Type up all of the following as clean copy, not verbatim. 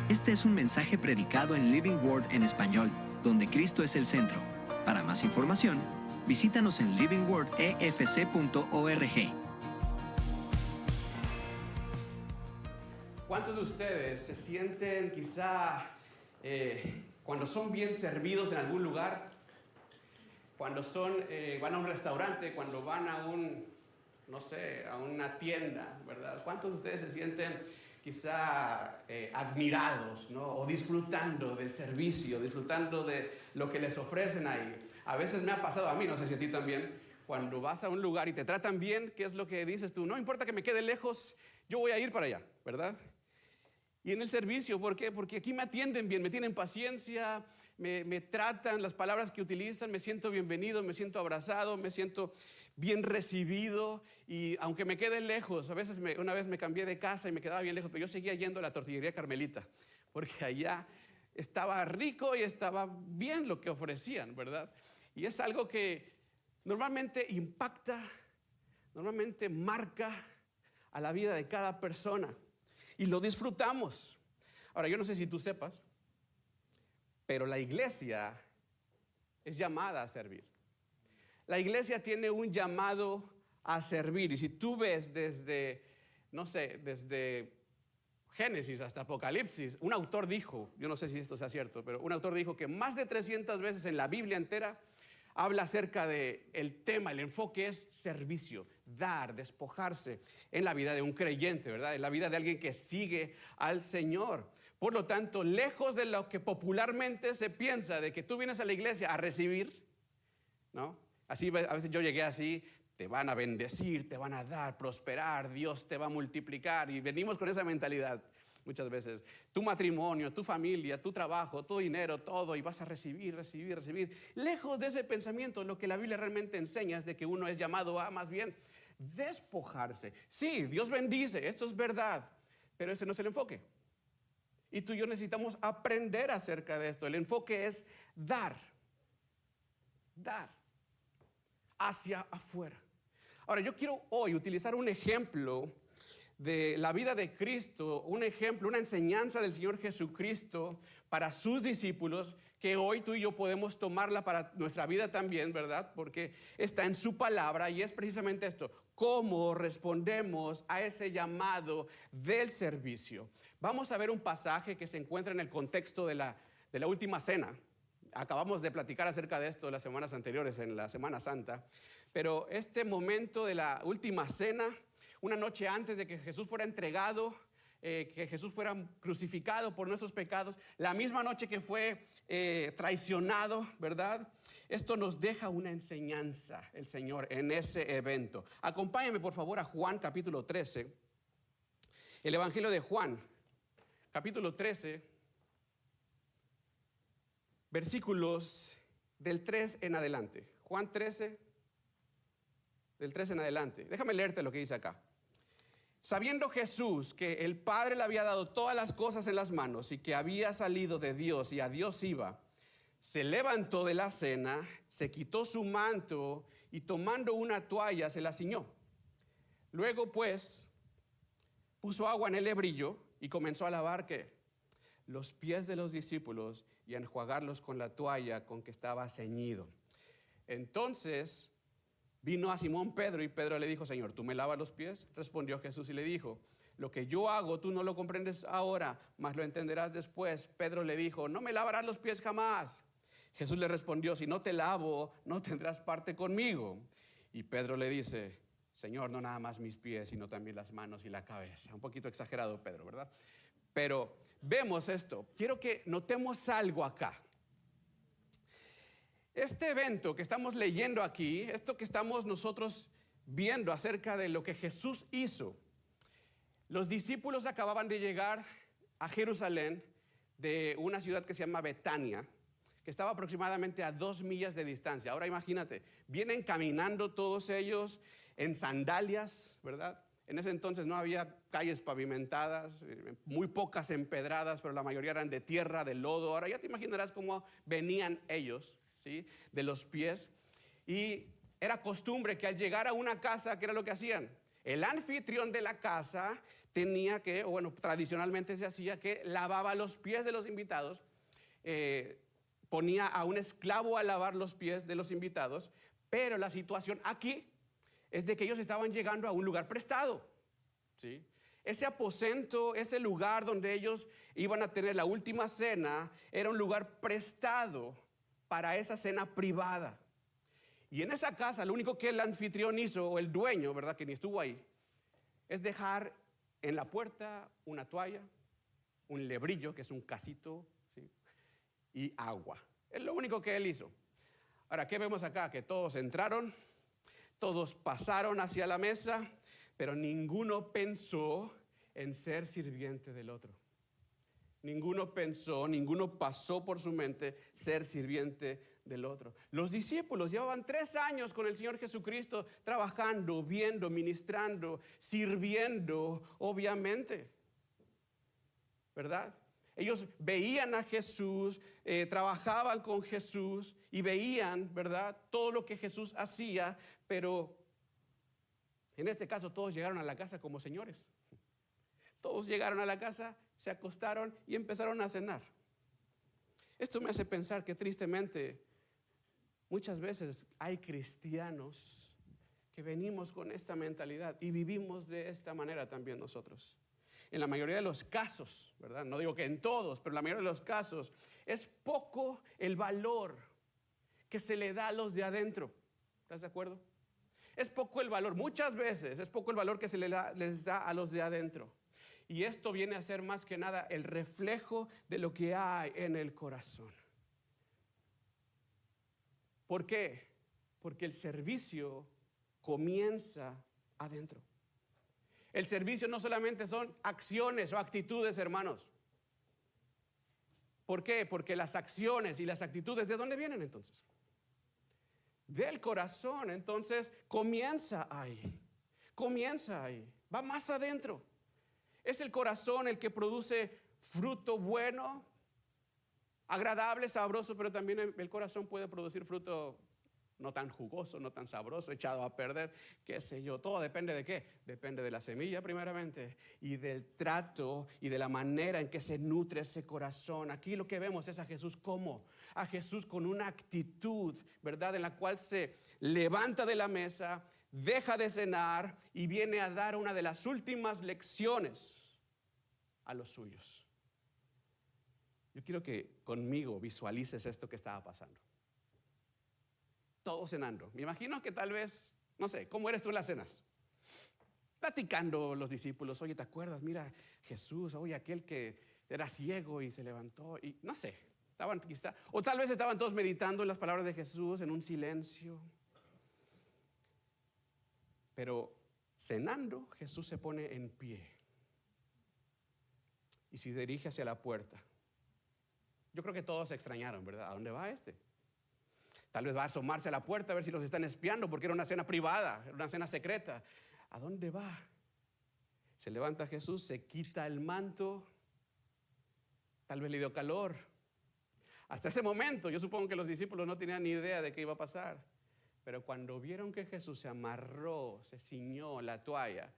Este es un mensaje predicado en Living Word en español, donde Cristo es el centro. Para más información, visítanos en livingwordefc.org. ¿Cuántos de ustedes se sienten quizá cuando son bien servidos en algún lugar? Cuando van a un restaurante, cuando van a a una tienda, ¿verdad? ¿Cuántos de ustedes se sienten quizá admirados, ¿no? O disfrutando del servicio, disfrutando de lo que les ofrecen ahí? A veces me ha pasado a mí, no sé si a ti también, cuando vas a un lugar y te tratan bien, ¿qué es lo que dices tú? No importa que me quede lejos, yo voy a ir para allá, ¿verdad? Y en el servicio, ¿por qué? Porque aquí me atienden bien, me tienen paciencia, me tratan, las palabras que utilizan, me siento bienvenido, me siento abrazado, me siento bien recibido. Y aunque me quede lejos, a veces una vez me cambié de casa y me quedaba bien lejos, pero yo seguía yendo a la tortillería Carmelita, porque allá estaba rico y estaba bien lo que ofrecían, ¿verdad? Y es algo que normalmente impacta, normalmente marca a la vida de cada persona. Y lo disfrutamos. Ahora, yo no sé si tú sepas, pero la iglesia es llamada a servir. La iglesia tiene un llamado a servir. Y si tú ves desde Génesis hasta Apocalipsis, un autor dijo, yo no sé si esto sea cierto, pero un autor dijo que más de 300 veces en la Biblia entera habla acerca del tema, el enfoque es servicio, dar, despojarse en la vida de un creyente, ¿verdad? En la vida de alguien que sigue al Señor. Por lo tanto, lejos de lo que popularmente se piensa de que tú vienes a la iglesia a recibir, ¿no? Así a veces yo llegué así, te van a bendecir, te van a dar, prosperar, Dios te va a multiplicar, y venimos con esa mentalidad. Muchas veces, tu matrimonio, tu familia, tu trabajo, tu dinero, todo, y vas a recibir. Lejos de ese pensamiento, lo que la Biblia realmente enseña es de que uno es llamado a más bien despojarse. Sí, Dios bendice, esto es verdad, pero ese no es el enfoque. Y tú y yo necesitamos aprender acerca de esto. El enfoque es dar hacia afuera. Ahora, yo quiero hoy utilizar un ejemplo de la vida de Cristo, un ejemplo, una enseñanza del Señor Jesucristo para sus discípulos, que hoy tú y yo podemos tomarla para nuestra vida también, ¿verdad? Porque está en su palabra y es precisamente esto: cómo respondemos a ese llamado del servicio. Vamos a ver un pasaje que se encuentra en el contexto de la última cena. Acabamos de platicar acerca de esto las semanas anteriores, en la Semana Santa, pero este momento de la última cena, una noche antes de que Jesús fuera entregado, que Jesús fuera crucificado por nuestros pecados, la misma noche que fue traicionado, ¿verdad? Esto nos deja una enseñanza el Señor en ese evento. Acompáñame por favor a Juan capítulo 13, el Evangelio de Juan, capítulo 13, versículos del 3 en adelante. Juan 13, del 3 en adelante. Déjame leerte lo que dice acá. Sabiendo Jesús que el Padre le había dado todas las cosas en las manos y que había salido de Dios y a Dios iba, se levantó de la cena, se quitó su manto y tomando una toalla se la ciñó. Luego pues puso agua en el lebrillo y comenzó a lavar los pies de los discípulos y a enjuagarlos con la toalla con que estaba ceñido. Entonces vino a Simón Pedro y Pedro le dijo: Señor, ¿tú me lavas los pies? Respondió Jesús y le dijo: lo que yo hago tú no lo comprendes ahora, mas lo entenderás después. Pedro le dijo: no me lavarás los pies jamás. Jesús le respondió: si no te lavo, no tendrás parte conmigo. Y Pedro le dice: Señor, no nada más mis pies, sino también las manos y la cabeza. Un poquito exagerado Pedro, ¿verdad? Pero vemos esto. Quiero que notemos algo acá. Este evento que estamos leyendo aquí, esto que estamos nosotros viendo acerca de lo que Jesús hizo, los discípulos acababan de llegar a Jerusalén de una ciudad que se llama Betania, que estaba aproximadamente a 2 millas de distancia. Ahora imagínate, vienen caminando todos ellos en sandalias, ¿verdad? En ese entonces no había calles pavimentadas, muy pocas empedradas, pero la mayoría eran de tierra, de lodo. Ahora ya te imaginarás cómo venían ellos, ¿sí? De los pies. Y era costumbre que al llegar a una casa, ¿qué era lo que hacían? El anfitrión de la casa tenía que, o bueno, tradicionalmente se hacía que lavaba los pies de los invitados, ponía a un esclavo a lavar los pies de los invitados, pero la situación aquí es de que ellos estaban llegando a un lugar prestado, ¿sí? Ese aposento, ese lugar donde ellos iban a tener la última cena, era un lugar prestado para esa cena privada. Y en esa casa lo único que el anfitrión hizo, o el dueño, ¿verdad?, que ni estuvo ahí, es dejar en la puerta una toalla, un lebrillo, que es un casito, ¿sí?, y agua. Es lo único que él hizo. Ahora, ¿qué vemos acá? Que todos entraron, todos pasaron hacia la mesa, pero ninguno pensó en ser sirviente del otro. Ninguno pensó, ninguno pasó por su mente ser sirviente del otro. Los discípulos llevaban 3 años con el Señor Jesucristo, trabajando, viendo, ministrando, sirviendo, obviamente, ¿verdad? Ellos veían a Jesús, trabajaban con Jesús y veían, ¿verdad?, todo lo que Jesús hacía, pero en este caso todos llegaron a la casa como señores. Todos llegaron a la casa, se acostaron y empezaron a cenar. Esto me hace pensar que tristemente muchas veces hay cristianos que venimos con esta mentalidad y vivimos de esta manera también nosotros. En la mayoría de los casos, ¿verdad? No digo que en todos, pero en la mayoría de los casos es poco el valor que se le da a los de adentro. ¿Estás de acuerdo? Es poco el valor, muchas veces es poco el valor que se les da a los de adentro. Y esto viene a ser más que nada el reflejo de lo que hay en el corazón. ¿Por qué? Porque el servicio comienza adentro. El servicio no solamente son acciones o actitudes, hermanos. ¿Por qué? Porque las acciones y las actitudes, ¿de dónde vienen entonces? Del corazón. Entonces comienza ahí, va más adentro. Es el corazón el que produce fruto bueno, agradable, sabroso, pero también el corazón puede producir fruto no tan jugoso, no tan sabroso, echado a perder, qué sé yo. Todo depende de qué. Depende de la semilla primeramente y del trato y de la manera en que se nutre ese corazón. Aquí lo que vemos es a Jesús como a Jesús con una actitud, ¿verdad?, en la cual se levanta de la mesa, deja de cenar y viene a dar una de las últimas lecciones a los suyos. Yo quiero que conmigo visualices esto que estaba pasando. Todos cenando. Me imagino que tal vez, no sé, ¿cómo eres tú en las cenas? Platicando los discípulos. Oye, ¿te acuerdas? Mira, Jesús, oye, aquel que era ciego y se levantó. Y no sé, estaban quizá, o tal vez estaban todos meditando en las palabras de Jesús en un silencio. Pero cenando, Jesús se pone en pie y se dirige hacia la puerta. Yo creo que todos se extrañaron, ¿verdad? ¿A dónde va este? Tal vez va a asomarse a la puerta a ver si los están espiando, porque era una cena privada, era una cena secreta. ¿A dónde va? Se levanta Jesús, se quita el manto. Tal vez le dio calor. Hasta ese momento yo supongo que los discípulos no tenían ni idea de qué iba a pasar. Pero cuando vieron que Jesús se amarró, se ciñó la toalla,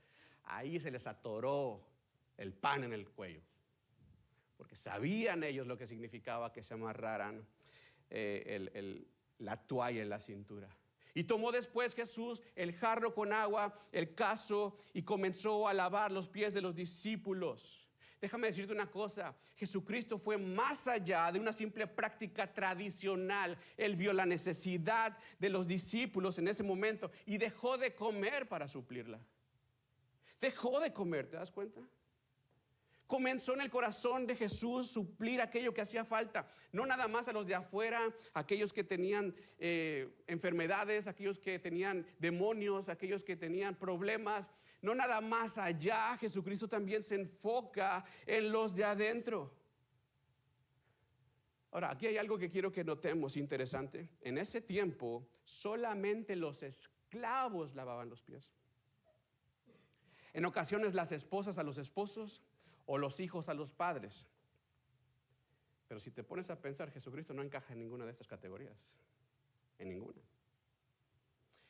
ahí se les atoró el pan en el cuello. Porque sabían ellos lo que significaba que se amarraran la toalla en la cintura. Y tomó después Jesús el jarro con agua, el cazo, y comenzó a lavar los pies de los discípulos. Déjame decirte una cosa, Jesucristo fue más allá de una simple práctica tradicional. Él vio la necesidad de los discípulos en ese momento y dejó de comer para suplirla. Dejó de comer, ¿te das cuenta? Comenzó en el corazón de Jesús suplir aquello que hacía falta. No nada más a los de afuera, aquellos que tenían enfermedades, aquellos que tenían demonios, aquellos que tenían problemas. No nada más allá, Jesucristo también se enfoca en los de adentro. Ahora, aquí hay algo que quiero que notemos interesante. En ese tiempo, solamente los esclavos lavaban los pies. En ocasiones las esposas a los esposos o los hijos a los padres. Pero si te pones a pensar, Jesucristo no encaja en ninguna de estas categorías. En ninguna.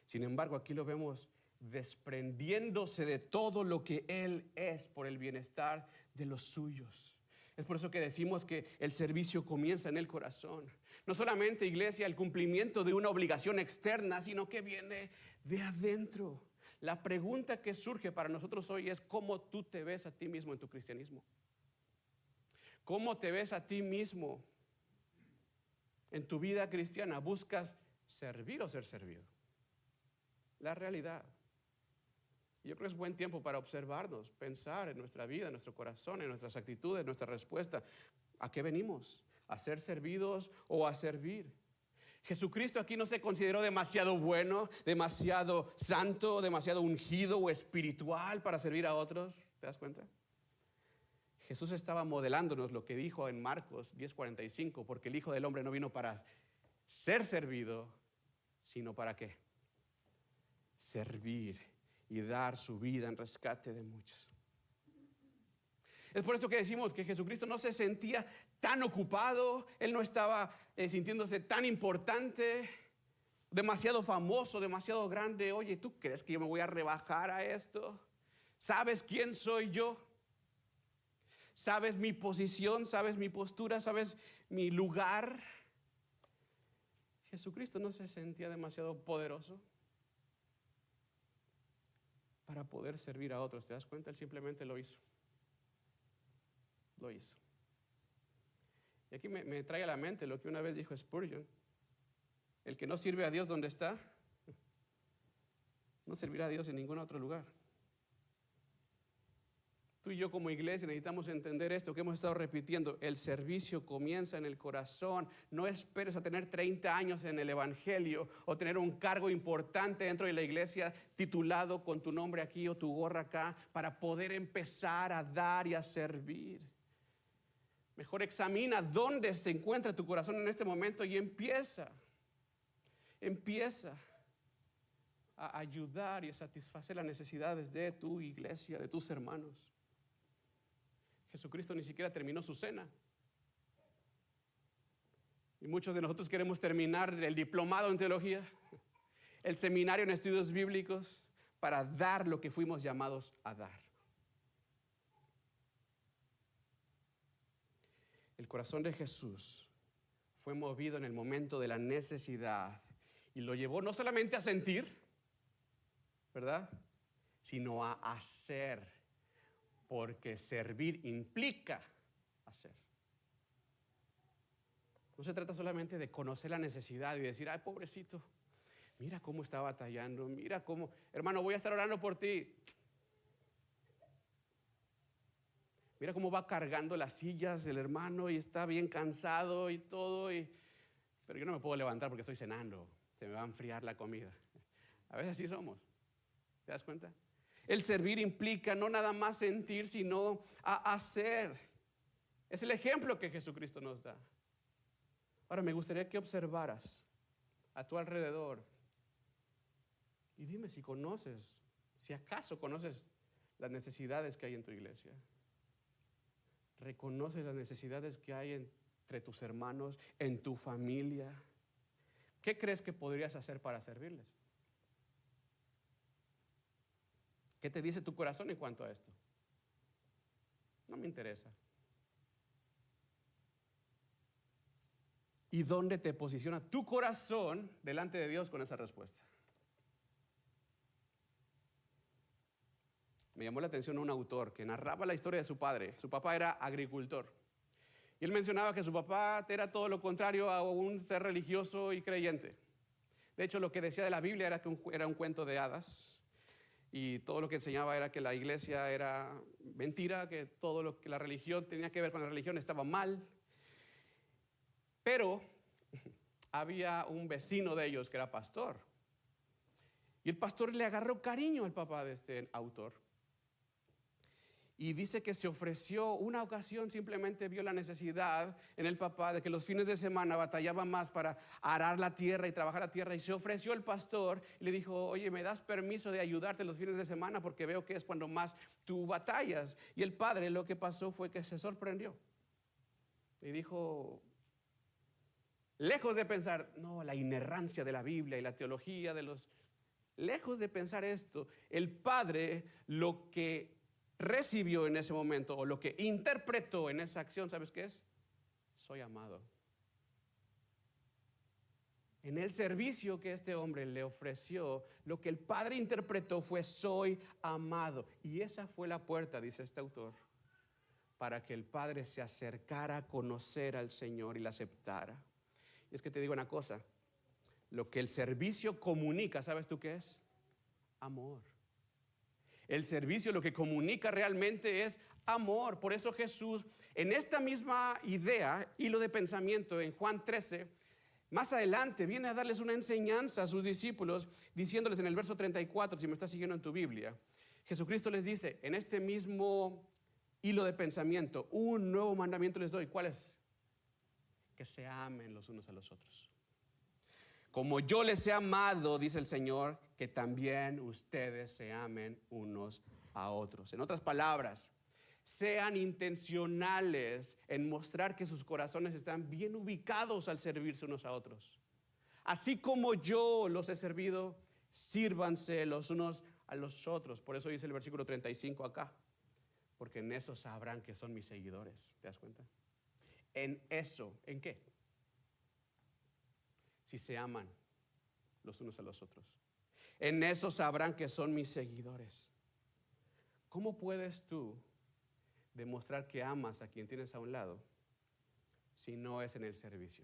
Sin embargo, aquí lo vemos desprendiéndose de todo lo que Él es por el bienestar de los suyos. Es por eso que decimos que el servicio comienza en el corazón. No solamente, iglesia, el cumplimiento de una obligación externa, sino que viene de adentro. La pregunta que surge para nosotros hoy es: ¿cómo tú te ves a ti mismo en tu cristianismo? ¿Cómo te ves a ti mismo en tu vida cristiana? ¿Buscas servir o ser servido? La realidad. Yo creo que es buen tiempo para observarnos, pensar en nuestra vida, en nuestro corazón, en nuestras actitudes, en nuestra respuesta. ¿A qué venimos? ¿A ser servidos o a servir? Jesucristo aquí no se consideró demasiado bueno, demasiado santo, demasiado ungido o espiritual para servir a otros. ¿Te das cuenta? Jesús estaba modelándonos lo que dijo en Marcos 10:45, porque el Hijo del Hombre no vino para ser servido, sino para ¿qué? Servir y dar su vida en rescate de muchos. Es por eso que decimos que Jesucristo no se sentía tan ocupado, Él no estaba sintiéndose tan importante, demasiado famoso, demasiado grande. Oye, ¿tú crees que yo me voy a rebajar a esto? ¿Sabes quién soy yo? ¿Sabes mi posición? ¿Sabes mi postura? ¿Sabes mi lugar? Jesucristo no se sentía demasiado poderoso para poder servir a otros. ¿Te das cuenta? Él simplemente lo hizo. Lo hizo. Y aquí me trae a la mente lo que una vez dijo Spurgeon: el que no sirve a Dios donde está, no servirá a Dios en ningún otro lugar. Tú y yo como iglesia necesitamos entender esto que hemos estado repitiendo: el servicio comienza en el corazón. No esperes a tener 30 años en el evangelio o tener un cargo importante dentro de la iglesia titulado con tu nombre aquí o tu gorra acá para poder empezar a dar y a servir. Mejor examina dónde se encuentra tu corazón en este momento y empieza a ayudar y a satisfacer las necesidades de tu iglesia, de tus hermanos. Jesucristo ni siquiera terminó su cena. Y muchos de nosotros queremos terminar el diplomado en teología, el seminario en estudios bíblicos, para dar lo que fuimos llamados a dar. El corazón de Jesús fue movido en el momento de la necesidad y lo llevó no solamente a sentir, ¿verdad?, sino a hacer, porque servir implica hacer. No se trata solamente de conocer la necesidad y decir: ay, pobrecito, mira cómo está batallando, mira cómo, hermano, voy a estar orando por ti. Mira cómo va cargando las sillas del hermano y está bien cansado y todo, pero yo no me puedo levantar porque estoy cenando, se me va a enfriar la comida. A veces así somos. ¿Te das cuenta? El servir implica no nada más sentir, sino a hacer. Es el ejemplo que Jesucristo nos da. Ahora me gustaría que observaras a tu alrededor y dime si conoces, si acaso conoces las necesidades que hay en tu iglesia. ¿Reconoces las necesidades que hay entre tus hermanos, en tu familia? ¿Qué crees que podrías hacer para servirles? ¿Qué te dice tu corazón en cuanto a esto? No me interesa. ¿Y dónde te posiciona tu corazón delante de Dios con esa respuesta? Me llamó la atención un autor que narraba la historia de su padre. Su papá era agricultor. Y él mencionaba que su papá era todo lo contrario a un ser religioso y creyente. De hecho, lo que decía de la Biblia era que era un cuento de hadas. Y todo lo que enseñaba era que la iglesia era mentira, que todo lo que la religión tenía que ver con la religión estaba mal. Pero había un vecino de ellos que era pastor. Y el pastor le agarró cariño al papá de este autor. Y dice que se ofreció una ocasión, simplemente vio la necesidad en el papá de que los fines de semana batallaba más para arar la tierra y trabajar la tierra. Y se ofreció el pastor y le dijo: oye, ¿me das permiso de ayudarte los fines de semana? Porque veo que es cuando más tú batallas. Y el padre, lo que pasó fue que se sorprendió. Y dijo, lejos de pensar, no, la inerrancia de la Biblia y la teología de los lejos de pensar esto, el Padre lo que recibió en ese momento o lo que interpretó en esa acción, ¿sabes qué es? Soy amado. En el servicio que este hombre le ofreció, lo que el Padre interpretó fue soy amado. Y esa fue la puerta, dice este autor, para que el Padre se acercara a conocer al Señor y la aceptara. Y es que te digo una cosa, lo que el servicio comunica, ¿sabes tú qué es? Amor. El servicio lo que comunica realmente es amor. Por eso Jesús, en esta misma idea, hilo de pensamiento en Juan 13, más adelante viene a darles una enseñanza a sus discípulos, diciéndoles en el verso 34, si me estás siguiendo en tu Biblia, Jesucristo les dice, en este mismo hilo de pensamiento, un nuevo mandamiento les doy. ¿Cuál es? Que se amen los unos a los otros. Como yo les he amado, dice el Señor, que también ustedes se amen unos a otros. En otras palabras, sean intencionales en mostrar que sus corazones están bien ubicados al servirse unos a otros. Así como yo los he servido, sírvanse los unos a los otros. Por eso dice el versículo 35 acá. Porque en eso sabrán que son mis seguidores. ¿Te das cuenta? En eso, ¿en qué? Si se aman los unos a los otros. En eso sabrán que son mis seguidores. ¿Cómo puedes tú demostrar que amas a quien tienes a un lado si no es en el servicio?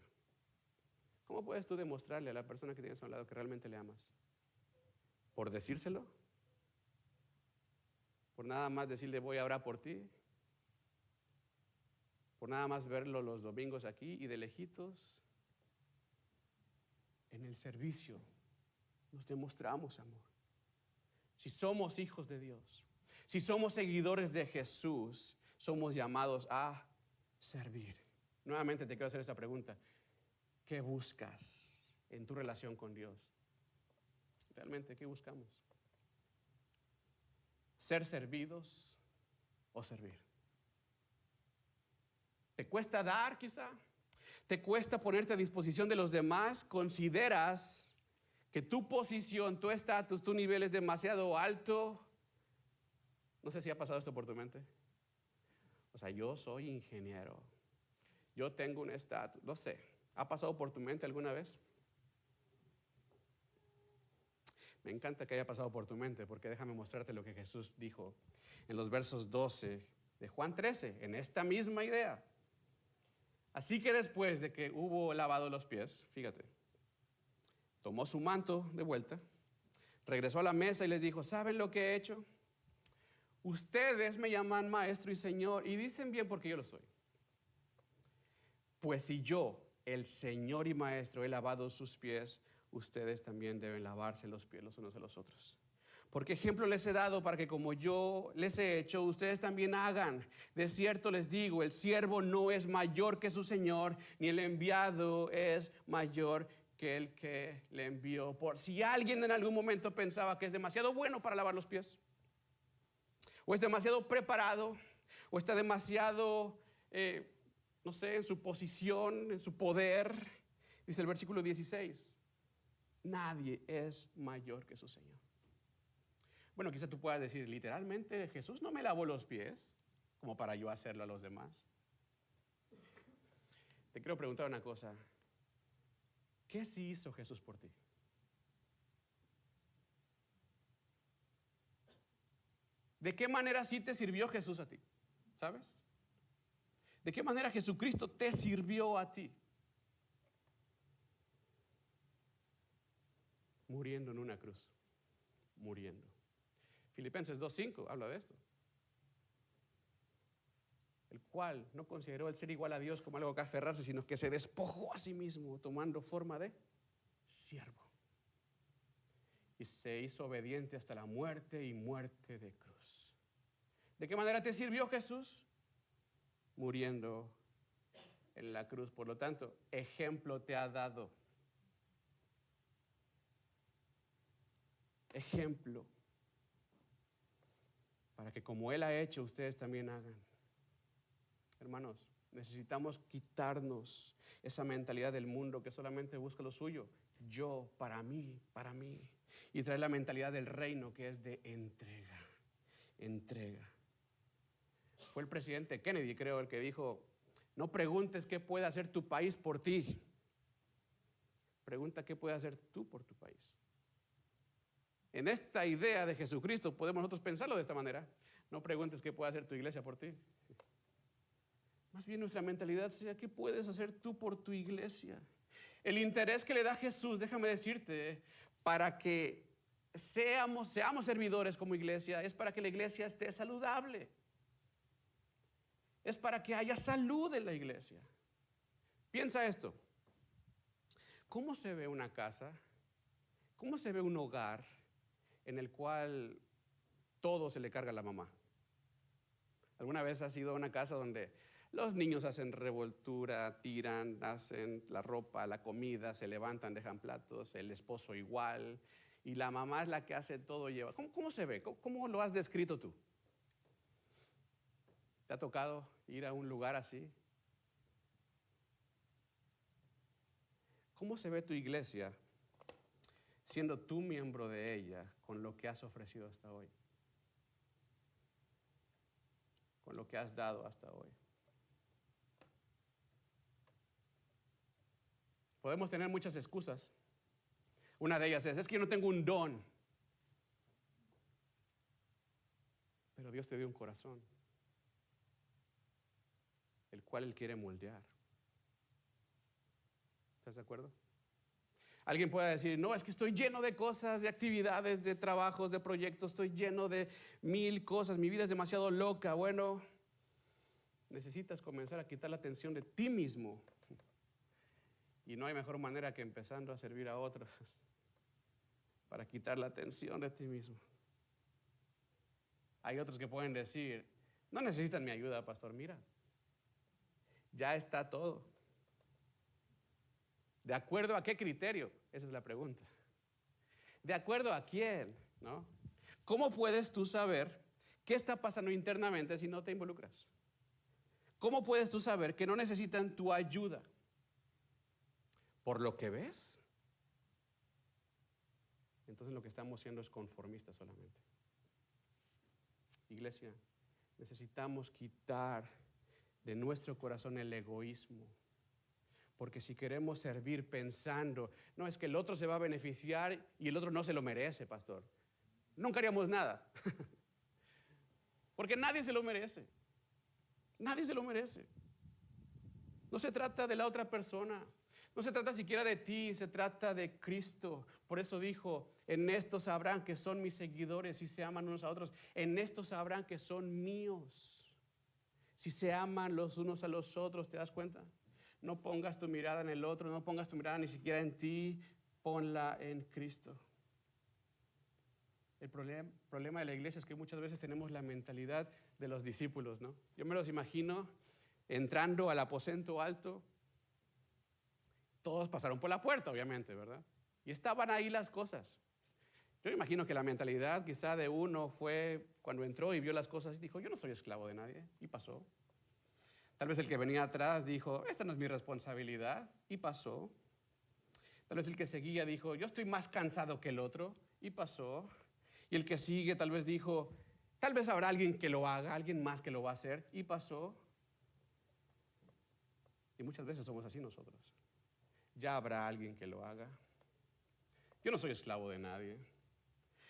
¿Cómo puedes tú demostrarle a la persona que tienes a un lado que realmente le amas? ¿Por decírselo? ¿Por nada más decirle voy a orar por ti? ¿Por nada más verlo los domingos aquí y de lejitos? En el servicio nos demostramos amor. Si somos hijos de Dios, si somos seguidores de Jesús, somos llamados a servir. Nuevamente te quiero hacer esta pregunta. ¿Qué buscas en tu relación con Dios? ¿Realmente qué buscamos? ¿Ser servidos o servir? ¿Te cuesta dar quizá? ¿Te cuesta ponerte a disposición de los demás? ¿Consideras que tu posición, tu estatus, tu nivel es demasiado alto? No sé si ha pasado esto por tu mente. O sea, yo soy ingeniero. Yo tengo un estatus. No sé. ¿Ha pasado por tu mente alguna vez? Me encanta que haya pasado por tu mente, porque déjame mostrarte lo que Jesús dijo en los versos 12 de Juan 13, en esta misma idea. Así que después de que hubo lavado los pies, fíjate, tomó su manto de vuelta, regresó a la mesa y les dijo, ¿saben lo que he hecho? Ustedes me llaman maestro y señor y dicen bien porque yo lo soy. Pues si yo, el Señor y maestro, he lavado sus pies, ustedes también deben lavarse los pies los unos a los otros. Porque ejemplo les he dado para que como yo les he hecho, ustedes también hagan. De cierto les digo, el siervo no es mayor que su Señor, ni el enviado es mayor que el que le envió. Por si alguien en algún momento pensaba que es demasiado bueno para lavar los pies, o es demasiado preparado, o está demasiado, no sé, en su posición, en su poder, dice el versículo 16, nadie es mayor que su Señor. Bueno, quizá tú puedas decir, literalmente, Jesús no me lavó los pies como para yo hacerlo a los demás. Te quiero preguntar una cosa. ¿Qué sí hizo Jesús por ti? ¿De qué manera sí te sirvió Jesús a ti? ¿Sabes? ¿De qué manera Jesucristo te sirvió a ti? Muriendo en una cruz. Muriendo. Filipenses 2:5 habla de esto. El cual no consideró el ser igual a Dios como algo que aferrarse, sino que se despojó a sí mismo, tomando forma de siervo. Y se hizo obediente hasta la muerte y muerte de cruz. ¿De qué manera te sirvió Jesús? Muriendo en la cruz. Por lo tanto, ejemplo te ha dado. Ejemplo. Para que como Él ha hecho, ustedes también hagan. Hermanos, necesitamos quitarnos esa mentalidad del mundo que solamente busca lo suyo. Yo, para mí, para mí. y traer la mentalidad del reino, que es de entrega. Entrega. Fue el presidente Kennedy, creo, el que dijo: no preguntes qué puede hacer tu país por ti. Pregunta qué puede hacer tú por tu país. En esta idea de Jesucristo podemos nosotros pensarlo de esta manera: no preguntes qué puede hacer tu iglesia por ti. Más bien nuestra mentalidad sea: ¿qué puedes hacer tú por tu iglesia? El interés que le da Jesús, déjame decirte, para que seamos servidores como iglesia, es para que la iglesia esté saludable. Es para que haya salud en la iglesia. Piensa esto: ¿cómo se ve una casa? ¿Cómo se ve un hogar en el cual todo se le carga a la mamá? ¿Alguna vez has ido a una casa donde los niños hacen revoltura, tiran, hacen la ropa, la comida, se levantan, dejan platos, el esposo igual, y la mamá es la que hace todo, lleva? ¿Cómo se ve? ¿Cómo lo has descrito tú? ¿Te ha tocado ir a un lugar así? ¿Cómo se ve tu iglesia siendo tú miembro de ella con lo que has ofrecido hasta hoy? Con lo que has dado hasta hoy. Podemos tener muchas excusas. Una de ellas es que yo no tengo un don. Pero Dios te dio un corazón, el cual Él quiere moldear. ¿Estás de acuerdo? Alguien puede decir: no, es que estoy lleno de cosas, de actividades, de trabajos, de proyectos, estoy lleno de 1000 cosas, mi vida es demasiado loca. Bueno, necesitas comenzar a quitar la atención de ti mismo. Y no hay mejor manera que empezando a servir a otros para quitar la atención de ti mismo. Hay otros que pueden decir: no necesitan mi ayuda, pastor, mira, ya está todo. ¿De acuerdo a qué criterio? Esa es la pregunta. ¿De acuerdo a quién? ¿No? ¿Cómo puedes tú saber qué está pasando internamente si no te involucras? ¿Cómo puedes tú saber que no necesitan tu ayuda? ¿Por lo que ves? Entonces lo que estamos siendo es conformistas solamente. Iglesia, necesitamos quitar de nuestro corazón el egoísmo. Porque si queremos servir pensando: no, es que el otro se va a beneficiar y el otro no se lo merece, pastor, nunca haríamos nada. Porque nadie se lo merece. Nadie se lo merece. No se trata de la otra persona. No se trata siquiera de ti, se trata de Cristo. Por eso dijo: en estos sabrán que son mis seguidores si se aman unos a otros. En estos sabrán que son míos si se aman los unos a los otros. ¿Te das cuenta? No pongas tu mirada en el otro, no pongas tu mirada ni siquiera en ti, ponla en Cristo. El problema de la iglesia es que muchas veces tenemos la mentalidad de los discípulos, ¿no? Yo me los imagino entrando al aposento alto. Todos pasaron por la puerta, obviamente, ¿verdad? Y estaban ahí las cosas. Yo me imagino que la mentalidad quizá de uno fue cuando entró y vio las cosas y dijo: yo no soy esclavo de nadie, y pasó. Tal vez el que venía atrás dijo: esta no es mi responsabilidad, y pasó. Tal vez el que seguía dijo: yo estoy más cansado que el otro, y pasó. Y el que sigue tal vez dijo: tal vez habrá alguien que lo haga, alguien más que lo va a hacer, y pasó. Y muchas veces somos así nosotros. Ya habrá alguien que lo haga. Yo no soy esclavo de nadie.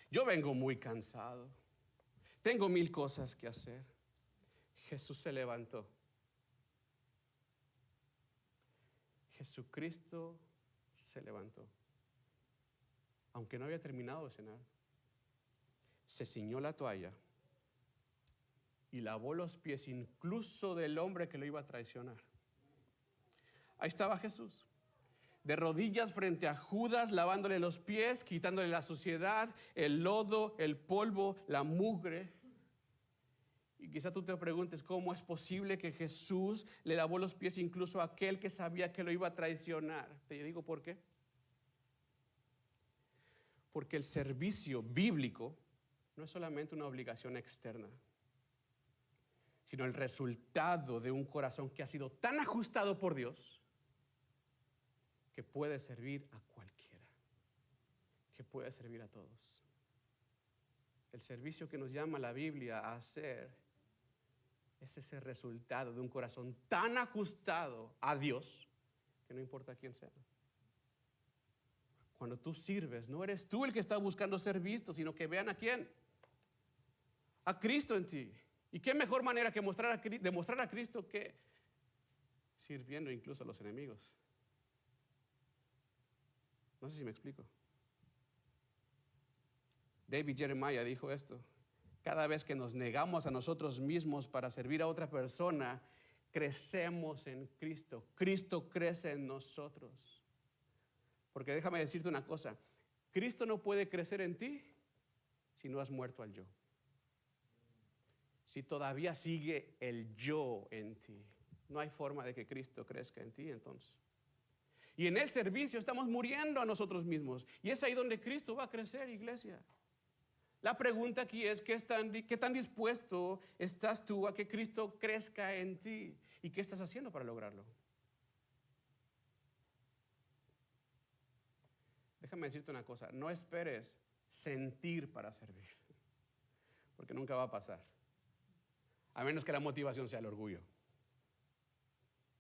Yo vengo muy cansado. Tengo 1000 cosas que hacer. Jesús se levantó. Jesucristo se levantó. Aunque no había terminado de cenar, se ciñó la toalla y lavó los pies incluso del hombre que lo iba a traicionar. Ahí estaba Jesús, de rodillas frente a Judas, lavándole los pies, quitándole la suciedad, el lodo, el polvo, la mugre. Y quizá tú te preguntes: ¿cómo es posible que Jesús le lavó los pies incluso a aquel que sabía que lo iba a traicionar? Te digo por qué. Porque el servicio bíblico no es solamente una obligación externa, sino el resultado de un corazón que ha sido tan ajustado por Dios que puede servir a cualquiera. que puede servir a todos. El servicio que nos llama la Biblia a hacer es ese resultado de un corazón tan ajustado a Dios que no importa quién sea. Cuando tú sirves, no eres tú el que está buscando ser visto, sino que vean a quién. A Cristo en ti. ¿Y qué mejor manera que demostrar a Cristo que sirviendo incluso a los enemigos? No sé si me explico. David Jeremiah dijo esto: cada vez que nos negamos a nosotros mismos para servir a otra persona, crecemos en Cristo. Cristo crece en nosotros. Porque déjame decirte una cosa: Cristo no puede crecer en ti si no has muerto al yo. Si todavía sigue el yo en ti, no hay forma de que Cristo crezca en ti entonces. Y en el servicio estamos muriendo a nosotros mismos. Y es ahí donde Cristo va a crecer, iglesia. La pregunta aquí es: ¿qué tan dispuesto estás tú a que Cristo crezca en ti? ¿Y qué estás haciendo para lograrlo? Déjame decirte una cosa: no esperes sentir para servir, porque nunca va a pasar, a menos que la motivación sea el orgullo.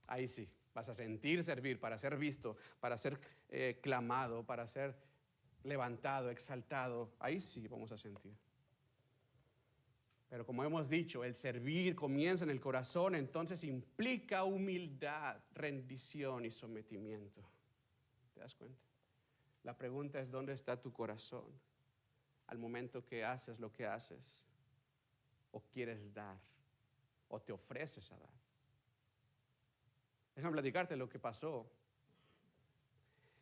Ahí sí, vas a sentir servir para ser visto, para ser clamado, para ser levantado, exaltado. Ahí sí vamos a sentir. Pero como hemos dicho, el servir comienza en el corazón, entonces implica humildad, rendición y sometimiento. ¿Te das cuenta? La pregunta es: ¿dónde está tu corazón al momento que haces lo que haces? ¿O quieres dar? ¿O te ofreces a dar? Déjame platicarte lo que pasó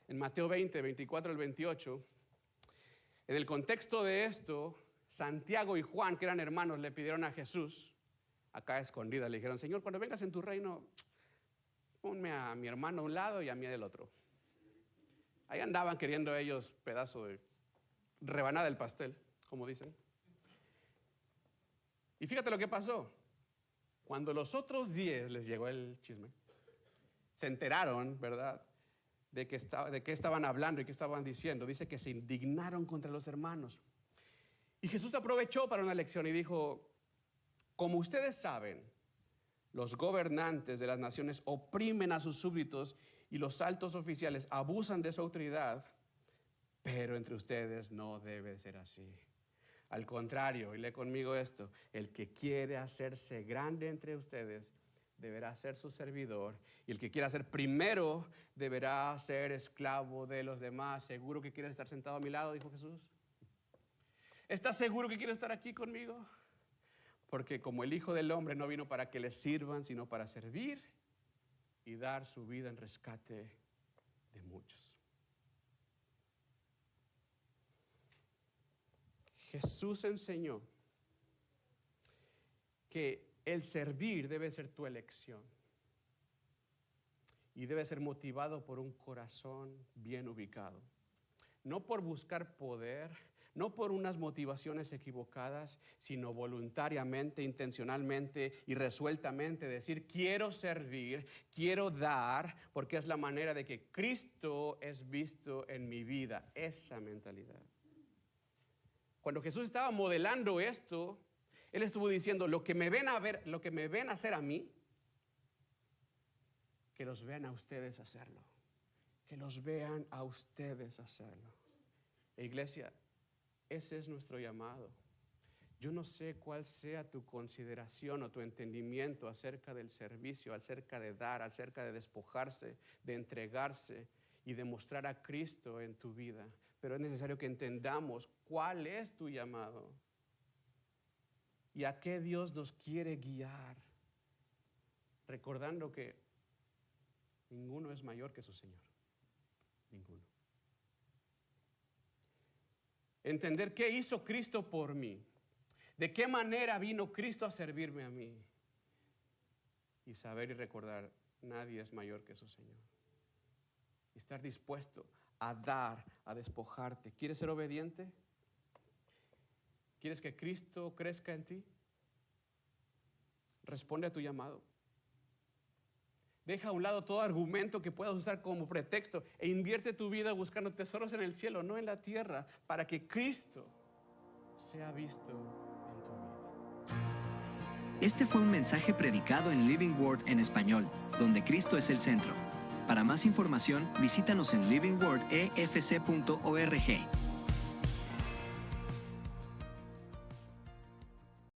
en Mateo 20, 24 al 28. En el contexto de esto, Santiago y Juan, que eran hermanos, le pidieron a Jesús, acá escondida, le dijeron: Señor, cuando vengas en tu reino, ponme a mi hermano a un lado y a mí del otro. Ahí andaban queriendo ellos pedazo de rebanada del pastel, como dicen. Y fíjate lo que pasó. Cuando los otros 10 les llegó el chisme, se enteraron, ¿verdad?, de qué estaban hablando y qué estaban diciendo. Dice que se indignaron contra los hermanos. Y Jesús aprovechó para una lección y dijo: como ustedes saben, los gobernantes de las naciones oprimen a sus súbditos y los altos oficiales abusan de su autoridad, pero entre ustedes no debe ser así. Al contrario, y lee conmigo esto: el que quiere hacerse grande entre ustedes deberá ser su servidor, y el que quiera ser primero deberá ser esclavo de los demás. ¿Seguro que quieres estar sentado a mi lado?, dijo Jesús. ¿Estás seguro que quieres estar aquí conmigo? Porque como el Hijo del Hombre no vino para que le sirvan, sino para servir y dar su vida en rescate de muchos. Jesús enseñó que el servir debe ser tu elección y debe ser motivado por un corazón bien ubicado. No por buscar poder, no por unas motivaciones equivocadas, sino voluntariamente, intencionalmente y resueltamente decir: quiero servir, quiero dar, porque es la manera de que Cristo es visto en mi vida. Esa mentalidad. Cuando Jesús estaba modelando esto, Él estuvo diciendo: lo que me ven hacer a mí, que los vean a ustedes hacerlo. Que los vean a ustedes hacerlo. Iglesia, ese es nuestro llamado. Yo no sé cuál sea tu consideración o tu entendimiento acerca del servicio, acerca de dar, acerca de despojarse, de entregarse y de mostrar a Cristo en tu vida. Pero es necesario que entendamos cuál es tu llamado y a qué Dios nos quiere guiar, recordando que ninguno es mayor que su Señor. Ninguno. Entender qué hizo Cristo por mí, de qué manera vino Cristo a servirme a mí, y saber y recordar: nadie es mayor que su Señor. Y estar dispuesto a dar, a despojarte. ¿Quieres ser obediente? ¿Quieres que Cristo crezca en ti? Responde a tu llamado. Deja a un lado todo argumento que puedas usar como pretexto e invierte tu vida buscando tesoros en el cielo, no en la tierra, para que Cristo sea visto en tu vida. Este fue un mensaje predicado en Living Word en español, donde Cristo es el centro. Para más información, visítanos en livingwordefc.org.